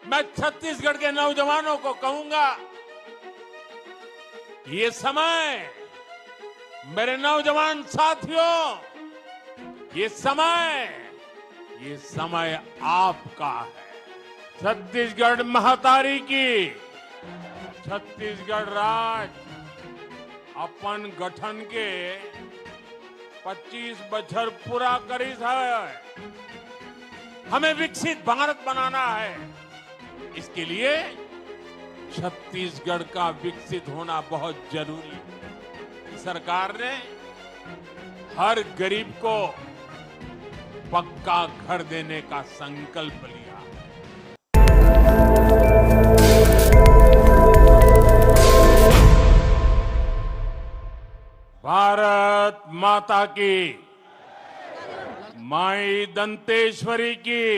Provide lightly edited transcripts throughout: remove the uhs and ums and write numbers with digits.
मैं छत्तीसगढ़ के नौजवानों को कहूंगा, ये समय, मेरे नौजवान साथियों, ये समय आपका है। छत्तीसगढ़ महातारी की, छत्तीसगढ़ राज्य अपन गठन के 25 बछर पूरा करी है। हमें विकसित भारत बनाना है। इसके लिए छत्तीसगढ़ का विकसित होना बहुत जरूरी है। सरकार ने हर गरीब को पक्का घर देने का संकल्प लिया। भारत माता की, माई दंतेश्वरी की,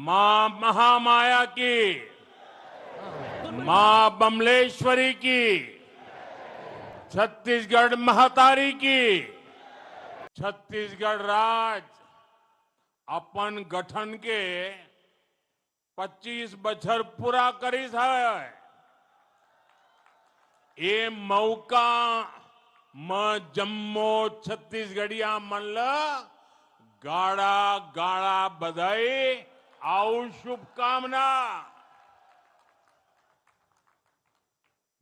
मां महामाया की, मां बमलेश्वरी की, छत्तीसगढ़ महातारी की। छत्तीसगढ़ राज्य अपन गठन के 25 बछर पूरा करी है। ये मौका म जम्मो छत्तीसगढ़िया मन ल गाड़ा गाड़ा बधाई और शुभकामना।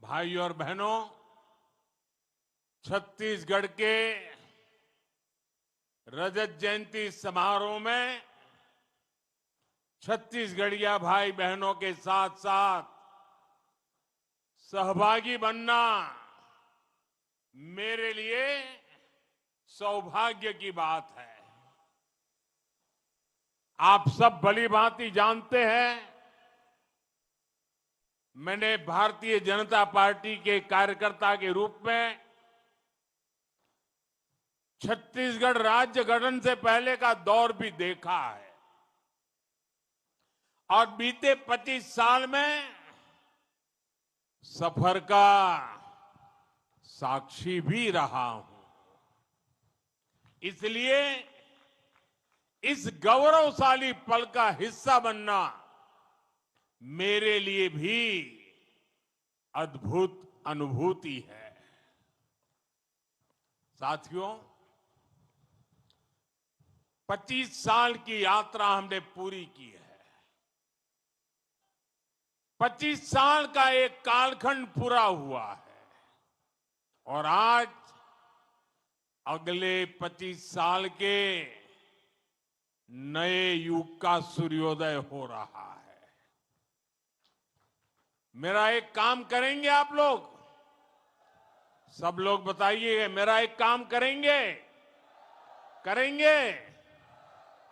भाई और बहनों, छत्तीसगढ़ के रजत जयंती समारोह में छत्तीसगढ़िया भाई बहनों के साथ साथ सहभागी बनना मेरे लिए सौभाग्य की बात है। आप सब भली भांति जानते हैं, मैंने भारतीय जनता पार्टी के कार्यकर्ता के रूप में छत्तीसगढ़ राज्य गठन से पहले का दौर भी देखा है और बीते 25 साल में सफर का साक्षी भी रहा हूं। इसलिए इस गौरवशाली पल का हिस्सा बनना मेरे लिए भी अद्भुत अनुभूति है। साथियों, 25 साल की यात्रा हमने पूरी की है। 25 साल का एक कालखंड पूरा हुआ है और आज अगले 25 साल के नए युग का सूर्योदय हो रहा है। मेरा एक काम करेंगे आप लोग, सब लोग बताइए, मेरा एक काम करेंगे?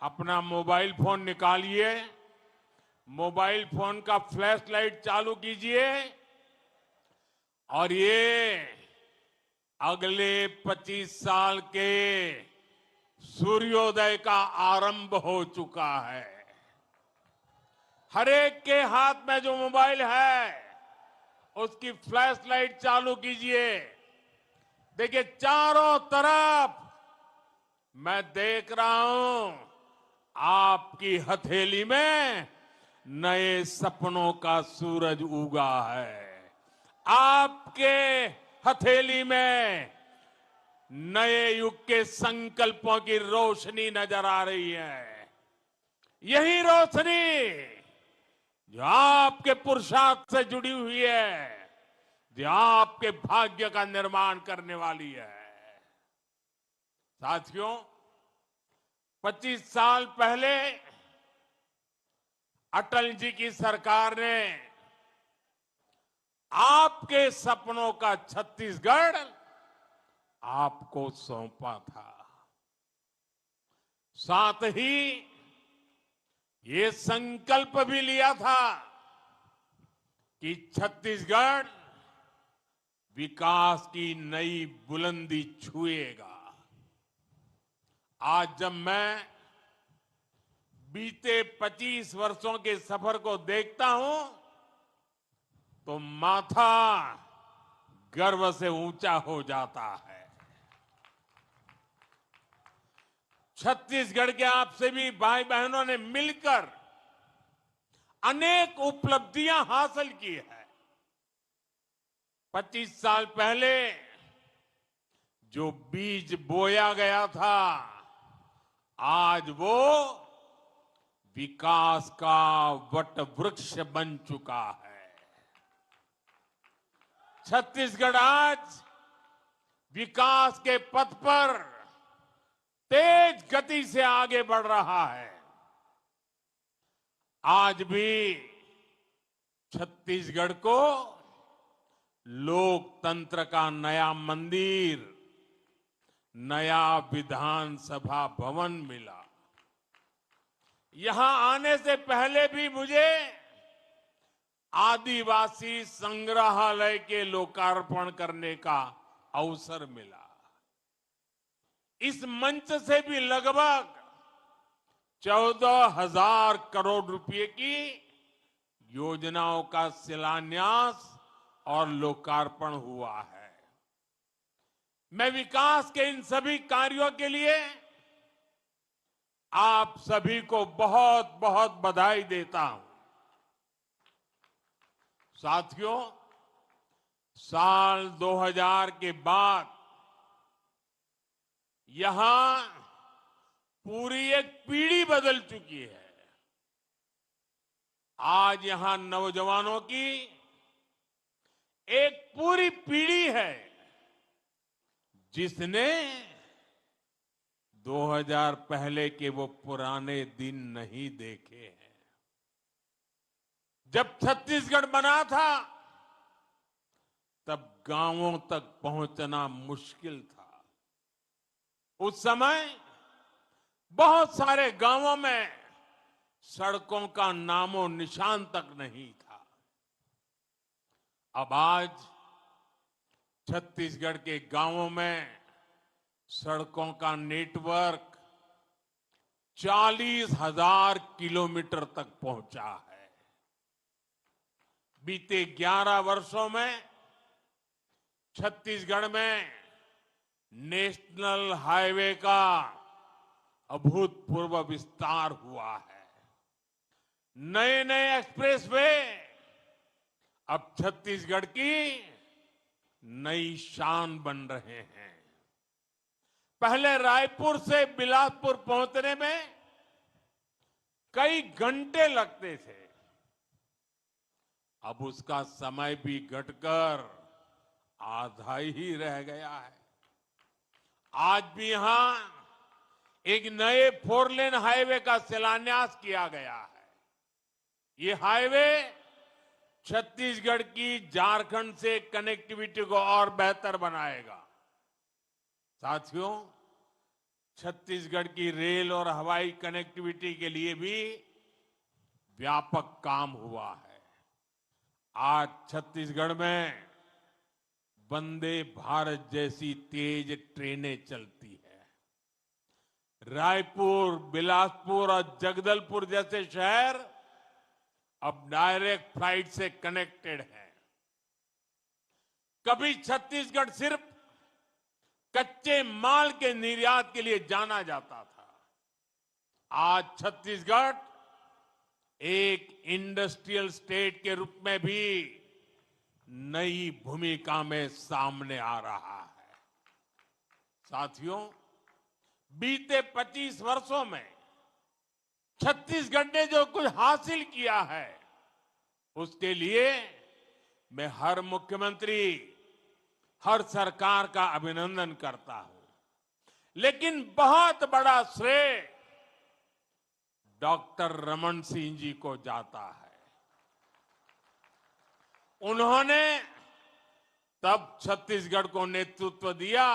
अपना मोबाइल फोन निकालिए, मोबाइल फोन का फ्लैश लाइट चालू कीजिए और ये अगले 25 साल के सूर्योदय का आरंभ हो चुका है। हर एक के हाथ में जो मोबाइल है उसकी फ्लैश लाइट चालू कीजिए। देखिए, चारों तरफ मैं देख रहा हूं, आपकी हथेली में नए सपनों का सूरज उगा है। आपके हथेली में नए युग के संकल्पों की रोशनी नजर आ रही है। यही रोशनी जो आपके पुरुषार्थ से जुड़ी हुई है, जो आपके भाग्य का निर्माण करने वाली है। साथियों, 25 साल पहले अटल जी की सरकार ने आपके सपनों का छत्तीसगढ़ आपको सौंपा था। साथ ही ये संकल्प भी लिया था कि छत्तीसगढ़ विकास की नई बुलंदी छुएगा। आज जब मैं बीते 25 वर्षों के सफर को देखता हूं तो माथा गर्व से ऊंचा हो जाता है। छत्तीसगढ़ के आप सभी भाई बहनों ने मिलकर अनेक उपलब्धियां हासिल की है। 25 साल पहले जो बीज बोया गया था, आज वो विकास का वट वृक्ष बन चुका है। छत्तीसगढ़ आज विकास के पथ पर तेज गति से आगे बढ़ रहा है। आज भी छत्तीसगढ़ को लोकतंत्र का नया मंदिर, नया विधानसभा भवन मिला। यहां आने से पहले भी मुझे आदिवासी संग्रहालय के लोकार्पण करने का अवसर मिला। इस मंच से भी लगभग 14,000 करोड़ रुपए की योजनाओं का शिलान्यास और लोकार्पण हुआ है। मैं विकास के इन सभी कार्यों के लिए आप सभी को बहुत बहुत बधाई देता हूं। साथियों, साल 2000 के बाद यहां पूरी एक पीढ़ी बदल चुकी है। आज यहां नौजवानों की एक पूरी पीढ़ी है जिसने 2000 पहले के वो पुराने दिन नहीं देखे हैं। जब छत्तीसगढ़ बना था तब गांवों तक पहुंचना मुश्किल था। उस समय बहुत सारे गांवों में सड़कों का नामो निशान तक नहीं था। अब आज छत्तीसगढ़ के गांवों में सड़कों का नेटवर्क 40,000 किलोमीटर तक पहुंचा है। बीते 11 वर्षों में छत्तीसगढ़ में नेशनल हाईवे का अभूतपूर्व विस्तार हुआ है। नए नए एक्सप्रेसवे अब छत्तीसगढ़ की नई शान बन रहे हैं। पहले रायपुर से बिलासपुर पहुंचने में कई घंटे लगते थे। अब उसका समय भी घटकर आधा ही रह गया है। आज भी यहां एक नए 4 लेन हाईवे का शिलान्यास किया गया है। ये हाईवे छत्तीसगढ़ की झारखंड से कनेक्टिविटी को और बेहतर बनाएगा। साथियों, छत्तीसगढ़ की रेल और हवाई कनेक्टिविटी के लिए भी व्यापक काम हुआ है। आज छत्तीसगढ़ में वंदे भारत जैसी तेज ट्रेनें चलती है। रायपुर, बिलासपुर और जगदलपुर जैसे शहर अब डायरेक्ट फ्लाइट से कनेक्टेड हैं। कभी छत्तीसगढ़ सिर्फ कच्चे माल के निर्यात के लिए जाना जाता था। आज छत्तीसगढ़ एक इंडस्ट्रियल स्टेट के रूप में भी नई भूमिका में सामने आ रहा है। साथियों, बीते 25 वर्षों में छत्तीसगढ़ ने जो कुछ हासिल किया है उसके लिए मैं हर मुख्यमंत्री, हर सरकार का अभिनंदन करता हूं। लेकिन बहुत बड़ा श्रेय डॉक्टर रमन सिंह जी को जाता है। उन्होंने तब छत्तीसगढ़ को नेतृत्व दिया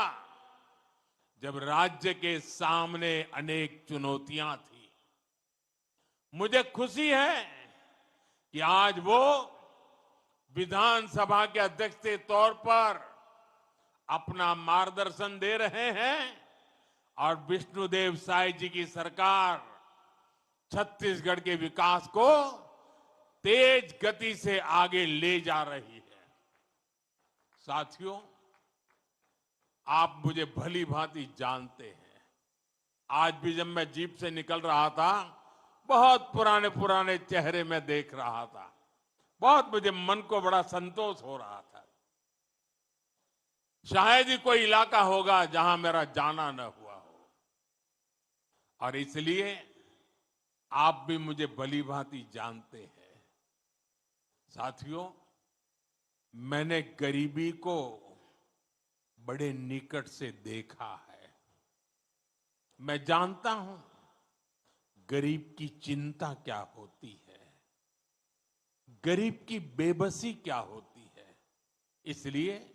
जब राज्य के सामने अनेक चुनौतियां थी। मुझे खुशी है कि आज वो विधानसभा के अध्यक्ष के तौर पर अपना मार्गदर्शन दे रहे हैं और विष्णुदेव साय जी की सरकार छत्तीसगढ़ के विकास को तेज गति से आगे ले जा रही है। साथियों, आप मुझे भली भांति जानते हैं। आज भी जब मैं जीप से निकल रहा था बहुत पुराने पुराने चेहरे में देख रहा था। बहुत मुझे मन को बड़ा संतोष हो रहा था। शायद ही कोई इलाका होगा जहां मेरा जाना न हुआ हो, और इसलिए आप भी मुझे भली भांति जानते हैं। साथियों, मैंने गरीबी को बड़े निकट से देखा है। मैं जानता हूं गरीब की चिंता क्या होती है, गरीब की बेबसी क्या होती है। इसलिए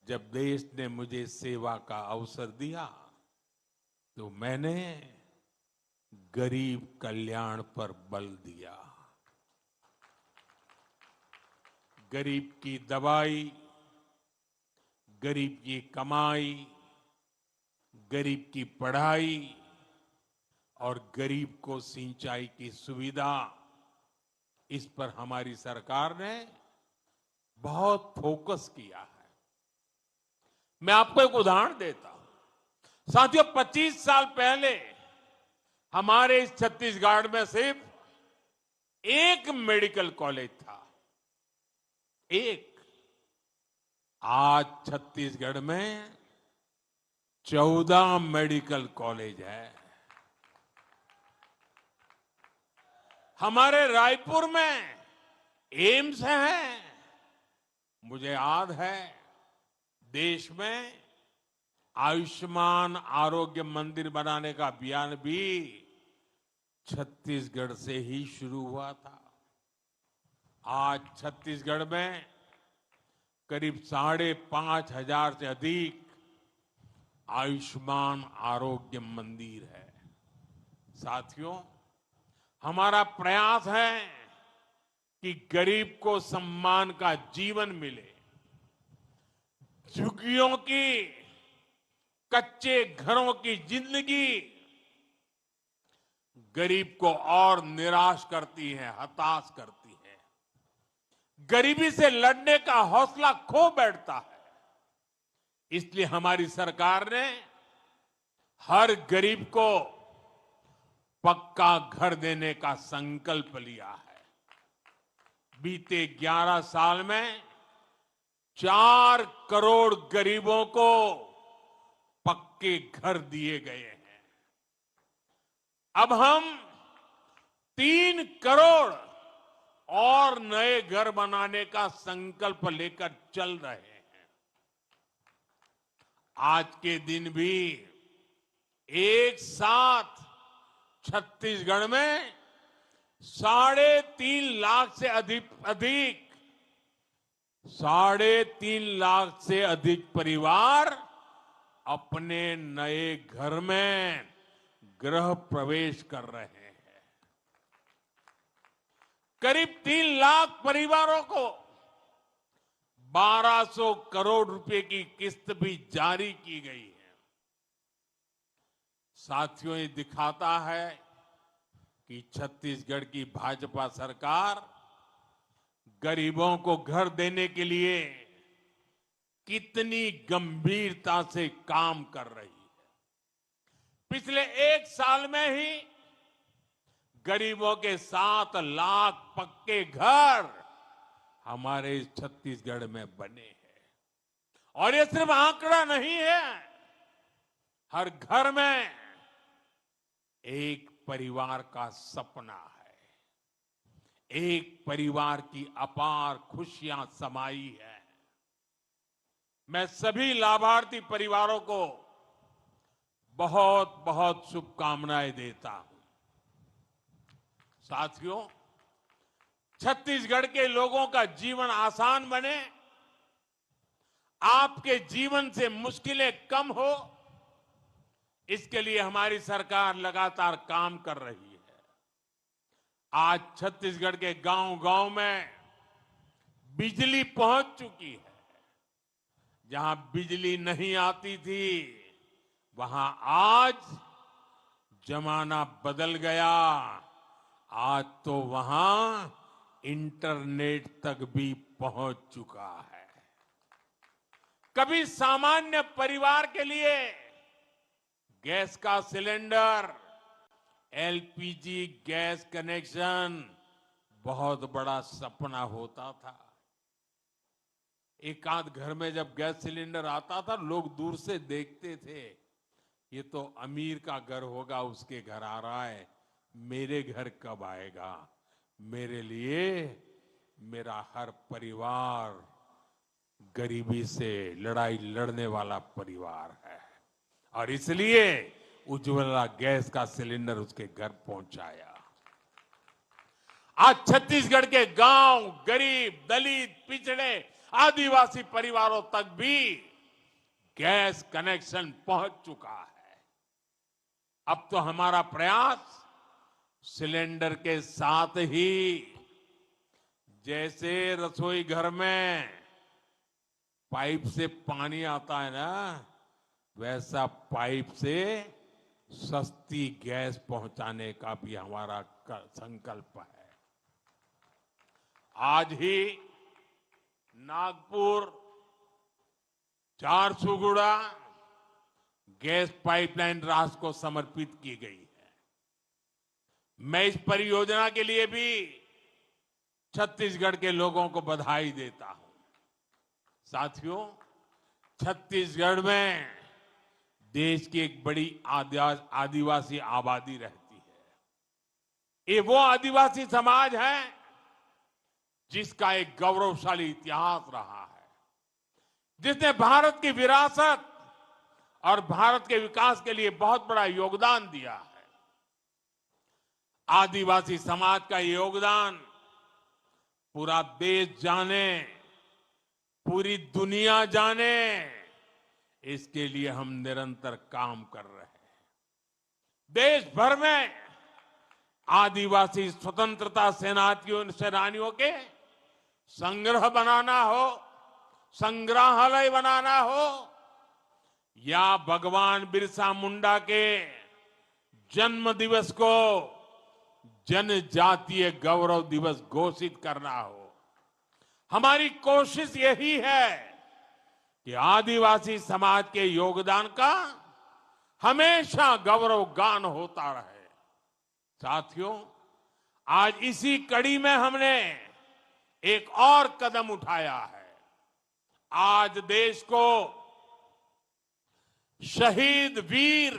जब देश ने मुझे सेवा का अवसर दिया तो मैंने गरीब कल्याण पर बल दिया। गरीब की दवाई, गरीब की कमाई, गरीब की पढ़ाई और गरीब को सिंचाई की सुविधा, इस पर हमारी सरकार ने बहुत फोकस किया है। मैं आपको एक उदाहरण देता हूं। साथियों, 25 साल पहले हमारे इस छत्तीसगढ़ में सिर्फ एक मेडिकल कॉलेज था, एक। आज छत्तीसगढ़ में 14 मेडिकल कॉलेज है। हमारे रायपुर में एम्स है। मुझे याद है देश में आयुष्मान आरोग्य मंदिर बनाने का अभियान भी छत्तीसगढ़ से ही शुरू हुआ था। आज छत्तीसगढ़ में करीब 5,500 से अधिक आयुष्मान आरोग्य मंदिर है। साथियों, हमारा प्रयास है कि गरीब को सम्मान का जीवन मिले, झुग्गियों की, कच्चे घरों की जिंदगी गरीब को और निराश करती है, हताश करती है। गरीबी से लड़ने का हौसला खो बैठता है। इसलिए हमारी सरकार ने हर गरीब को पक्का घर देने का संकल्प लिया है। बीते 11 साल में 4 करोड़ गरीबों को पक्के घर दिए गए हैं। अब हम 3 करोड़ और नए घर बनाने का संकल्प लेकर चल रहे हैं। आज के दिन भी एक साथ छत्तीसगढ़ में 3.5 लाख से अधिक 3.5 लाख से अधिक परिवार अपने नए घर में गृह प्रवेश कर रहे हैं। करीब 3 लाख परिवारों को 1200 करोड़ रुपए की किस्त भी जारी की गई है। साथियों, ये दिखाता है कि छत्तीसगढ़ की भाजपा सरकार गरीबों को घर देने के लिए कितनी गंभीरता से काम कर रही है। पिछले 1 साल में ही गरीबों के 7 लाख पक्के घर हमारे छत्तीसगढ़ में बने हैं। और ये सिर्फ आंकड़ा नहीं है, हर घर में एक परिवार का सपना है, एक परिवार की अपार खुशियां समाई है। मैं सभी लाभार्थी परिवारों को बहुत बहुत शुभकामनाएं देता हूं। साथियों, छत्तीसगढ़ के लोगों का जीवन आसान बने, आपके जीवन से मुश्किलें कम हो, इसके लिए हमारी सरकार लगातार काम कर रही है। आज छत्तीसगढ़ के गांव-गांव में बिजली पहुंच चुकी है। जहां बिजली नहीं आती थी, वहां आज जमाना बदल गया। आज तो वहां इंटरनेट तक भी पहुंच चुका है। कभी सामान्य परिवार के लिए गैस का सिलेंडर एलपीजी गैस कनेक्शन बहुत बड़ा सपना होता था। एक आध घर में जब गैस सिलेंडर आता था, लोग दूर से देखते थे, ये तो अमीर का घर होगा, उसके घर आ रहा है, मेरे घर कब आएगा। मेरे लिए मेरा हर परिवार गरीबी से लड़ाई लड़ने वाला परिवार है, और इसलिए उज्ज्वला गैस का सिलेंडर उसके घर पहुंचाया। आज छत्तीसगढ़ के गांव, गरीब, दलित, पिछड़े, आदिवासी परिवारों तक भी गैस कनेक्शन पहुंच चुका है। अब तो हमारा प्रयास सिलेंडर के साथ ही, जैसे रसोई घर में पाइप से पानी आता है ना, वैसा पाइप से सस्ती गैस पहुंचाने का भी हमारा संकल्प है। आज ही नागपुर झारसुगुड़ा गैस पाइपलाइन राष्ट्र को समर्पित की गई है। मैं इस परियोजना के लिए भी छत्तीसगढ़ के लोगों को बधाई देता हूं। साथियों, छत्तीसगढ़ में देश की एक बड़ी आदिवासी आबादी रहती है। ये वो आदिवासी समाज है जिसका एक गौरवशाली इतिहास रहा है, जिसने भारत की विरासत और भारत के विकास के लिए बहुत बड़ा योगदान दिया है। आदिवासी समाज का योगदान पूरा देश जाने, पूरी दुनिया जाने, इसके लिए हम निरंतर काम कर रहे हैं। देश भर में आदिवासी स्वतंत्रता सेनानियों के संग्रह बनाना हो, संग्रहालय बनाना हो, या भगवान बिरसा मुंडा के जन्म दिवस को जनजातीय गौरव दिवस घोषित करना हो, हमारी कोशिश यही है कि आदिवासी समाज के योगदान का हमेशा गौरव गान होता रहे। साथियों, आज इसी कड़ी में हमने एक और कदम उठाया है। आज देश को शहीद वीर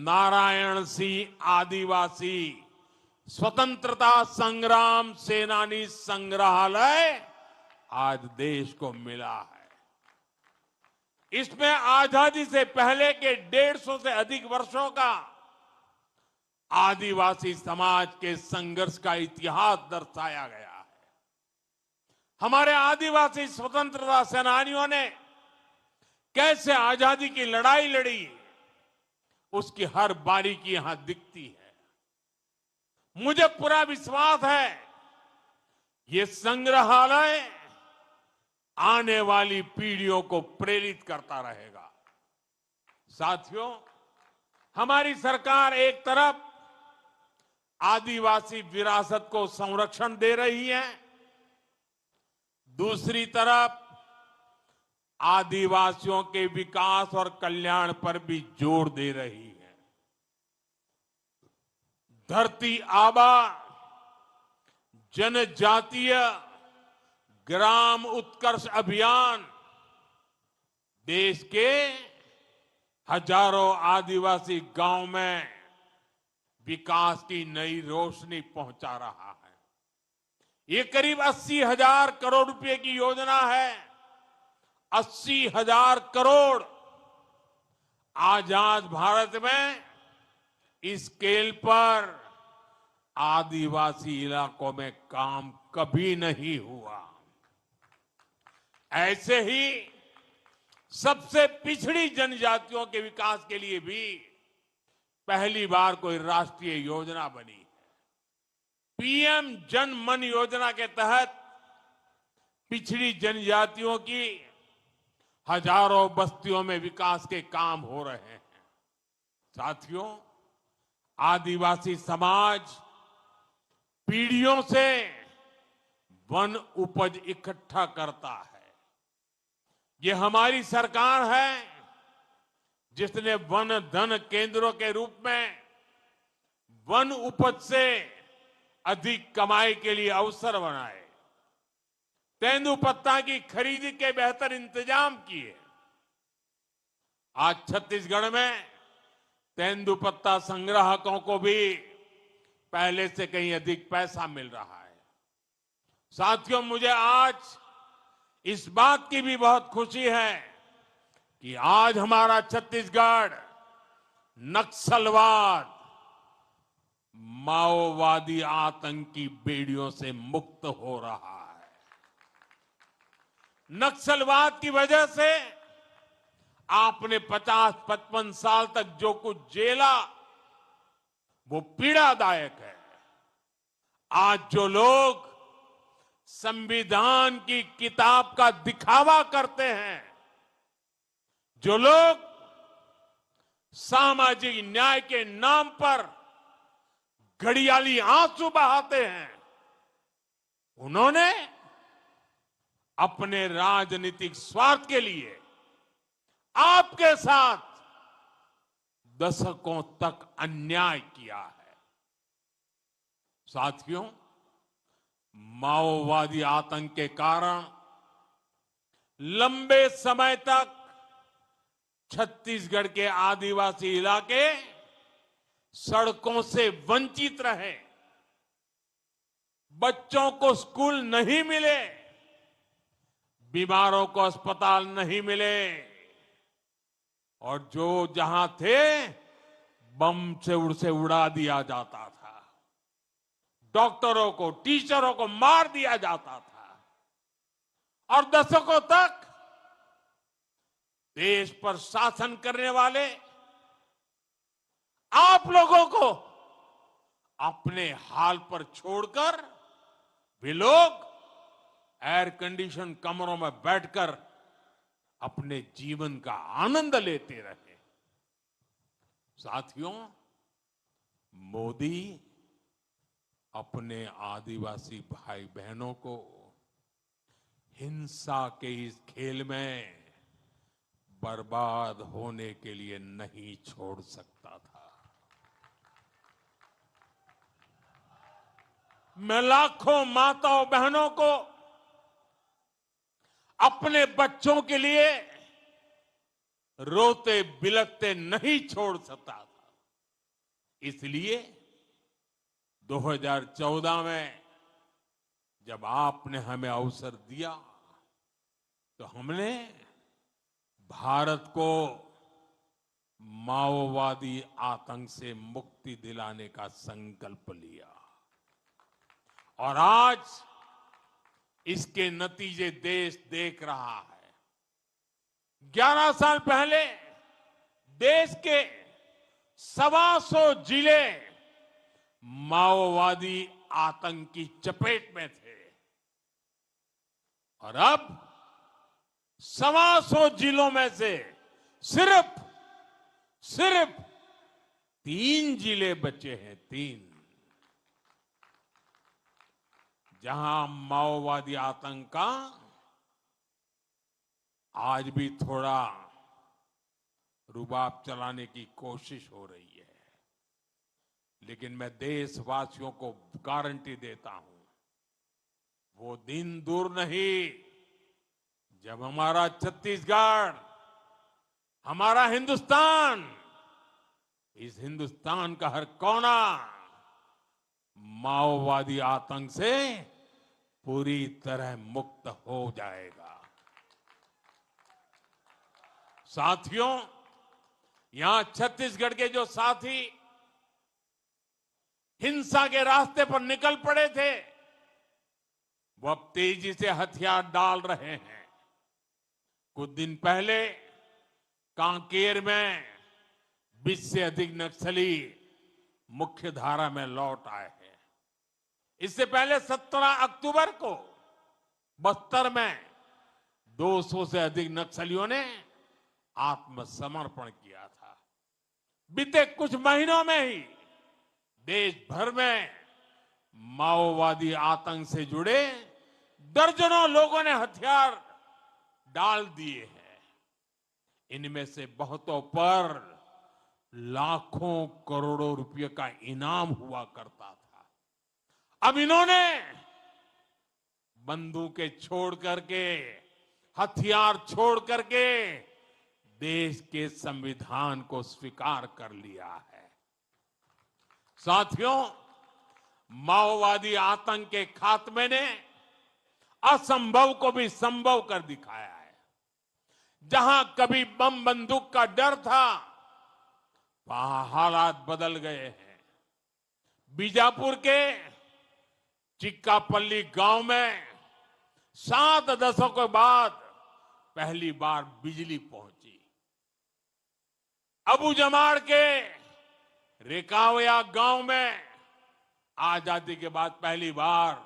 नारायण सिंह आदिवासी स्वतंत्रता संग्राम सेनानी संग्रहालय आज देश को मिला है। इसमें आजादी से पहले के 150 से अधिक वर्षों का आदिवासी समाज के संघर्ष का इतिहास दर्शाया गया है। हमारे आदिवासी स्वतंत्रता सेनानियों ने कैसे आजादी की लड़ाई लड़ी, उसकी हर बारीकी यहां दिखती है। मुझे पूरा विश्वास है ये संग्रहालय आने वाली पीढ़ियों को प्रेरित करता रहेगा। साथियों, हमारी सरकार एक तरफ आदिवासी विरासत को संरक्षण दे रही है, दूसरी तरफ आदिवासियों के विकास और कल्याण पर भी जोर दे रही है। धरती आबा जनजातीय ग्राम उत्कर्ष अभियान देश के हजारों आदिवासी गांव में विकास की नई रोशनी पहुंचा रहा है। ये करीब 80,000 करोड़ रुपए की योजना है। 80,000 करोड़। आजाद भारत में इस स्केल पर आदिवासी इलाकों में काम कभी नहीं हुआ। ऐसे ही सबसे पिछड़ी जनजातियों के विकास के लिए भी पहली बार कोई राष्ट्रीय योजना बनी है। पीएम जन मन योजना के तहत पिछड़ी जनजातियों की हजारों बस्तियों में विकास के काम हो रहे हैं। साथियों, आदिवासी समाज पीढ़ियों से वन उपज इकट्ठा करता है। ये हमारी सरकार है जिसने वन धन केंद्रों के रूप में वन उपज से अधिक कमाई के लिए अवसर बनाए, तेंदुपत्ता की खरीदी के बेहतर इंतजाम किए। आज छत्तीसगढ़ में तेंदुपत्ता संग्राहकों को भी पहले से कहीं अधिक पैसा मिल रहा है। साथियों, मुझे आज इस बात की भी बहुत खुशी है कि आज हमारा छत्तीसगढ़ नक्सलवाद, माओवादी आतंकी बेड़ियों से मुक्त हो रहा है। नक्सलवाद की वजह से आपने 50-55 साल तक जो कुछ झेला वो पीड़ादायक है। आज जो लोग संविधान की किताब का दिखावा करते हैं, जो लोग सामाजिक न्याय के नाम पर घड़ियाली आंसू बहाते हैं, उन्होंने अपने राजनीतिक स्वार्थ के लिए आपके साथ दशकों तक अन्याय किया है। साथियों, माओवादी आतंक के कारण लंबे समय तक छत्तीसगढ़ के आदिवासी इलाके सड़कों से वंचित रहे, बच्चों को स्कूल नहीं मिले, बीमारों को अस्पताल नहीं मिले, और जो जहां थे बम से उड़ा दिया जाता था, डॉक्टरों को, टीचरों को मार दिया जाता था, और दशकों तक देश पर शासन करने वाले आप लोगों को अपने हाल पर छोड़कर वे लोग एयर कंडीशन कमरों में बैठकर अपने जीवन का आनंद लेते रहे। साथियों, मोदी अपने आदिवासी भाई बहनों को हिंसा के इस खेल में बर्बाद होने के लिए नहीं छोड़ सकता था। मैं लाखों माताओं बहनों को अपने बच्चों के लिए रोते बिलखते नहीं छोड़ सकता था। इसलिए 2014 में जब आपने हमें अवसर दिया तो हमने भारत को माओवादी आतंक से मुक्ति दिलाने का संकल्प लिया, और आज इसके नतीजे देश देख रहा है। 11 साल पहले देश के 125 जिले माओवादी आतंक की चपेट में थे, और अब 125 जिलों में से सिर्फ 3 जिले बचे हैं। 3 जहां माओवादी आतंक का आज भी थोड़ा रुबाब चलाने की कोशिश हो रही है, लेकिन मैं देशवासियों को गारंटी देता हूं, वो दिन दूर नहीं जब हमारा छत्तीसगढ़, हमारा हिंदुस्तान, इस हिंदुस्तान का हर कोना माओवादी आतंक से पूरी तरह मुक्त हो जाएगा। साथियों, यहां छत्तीसगढ़ के जो साथी हिंसा के रास्ते पर निकल पड़े थे, वो अब तेजी से हथियार डाल रहे हैं। कुछ दिन पहले कांकेर में 20 से अधिक नक्सली मुख्य धारा में लौट आए हैं। इससे पहले 17 अक्टूबर को बस्तर में 200 से अधिक नक्सलियों ने आत्मसमर्पण किया था। बीते कुछ महीनों में ही देश भर में माओवादी आतंक से जुड़े दर्जनों लोगों ने हथियार डाल दिए हैं। इनमें से बहुतों पर लाखों करोड़ों रुपए का इनाम हुआ करता था। अब इन्होंने बंदूकें छोड़ करके, हथियार छोड़ करके देश के संविधान को स्वीकार कर लिया है। साथियों, माओवादी आतंक के खात्मे ने असंभव को भी संभव कर दिखाया है। जहां कभी बम बंदूक का डर था, वहां हालात बदल गए हैं। बीजापुर के चिक्कापल्ली गांव में 7 दशकों के बाद पहली बार बिजली पहुंची। अबू जमाड़ के रेकावया गांव में आजादी के बाद पहली बार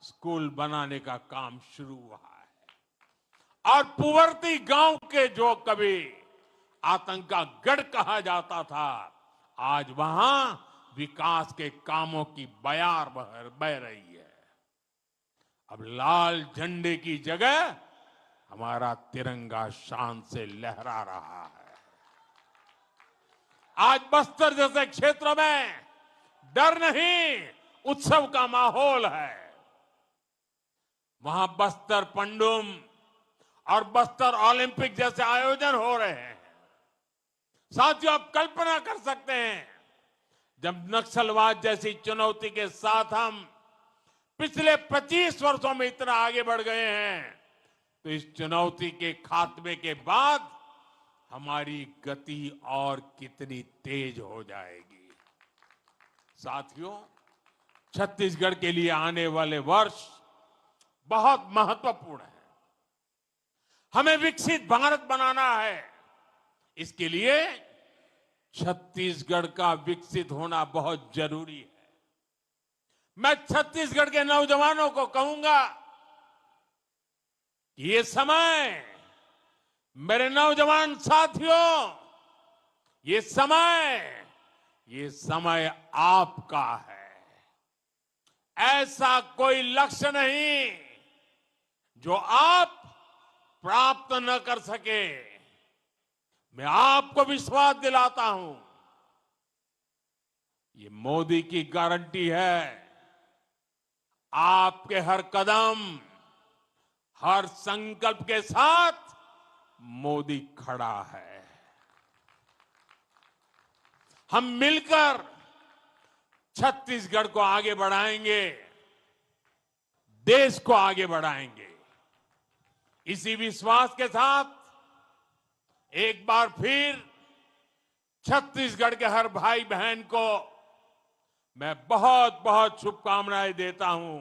स्कूल बनाने का काम शुरू हुआ है। और पुवर्ती गांव के जो कभी आतंक का गढ़ कहा जाता था, आज वहां विकास के कामों की बयार बह रही है। अब लाल झंडे की जगह हमारा तिरंगा शान से लहरा रहा है। आज बस्तर जैसे क्षेत्र में डर नहीं, उत्सव का माहौल है। वहां बस्तर पंडुम और बस्तर ओलंपिक जैसे आयोजन हो रहे हैं। साथियों, आप कल्पना कर सकते हैं, जब नक्सलवाद जैसी चुनौती के साथ हम पिछले 25 वर्षों में इतना आगे बढ़ गए हैं, तो इस चुनौती के खात्मे के बाद हमारी गति और कितनी तेज हो जाएगी। साथियों, छत्तीसगढ़ के लिए आने वाले वर्ष बहुत महत्वपूर्ण है। हमें विकसित भारत बनाना है। इसके लिए छत्तीसगढ़ का विकसित होना बहुत जरूरी है। मैं छत्तीसगढ़ के नौजवानों को कहूंगा कि ये समय, मेरे नौजवान साथियों, ये समय आपका है। ऐसा कोई लक्ष्य नहीं जो आप प्राप्त न कर सके। मैं आपको विश्वास दिलाता हूं, ये मोदी की गारंटी है। आपके हर कदम, हर संकल्प के साथ मोदी खड़ा है। हम मिलकर छत्तीसगढ़ को आगे बढ़ाएंगे, देश को आगे बढ़ाएंगे। इसी विश्वास के साथ एक बार फिर छत्तीसगढ़ के हर भाई बहन को मैं बहुत बहुत शुभकामनाएं देता हूं।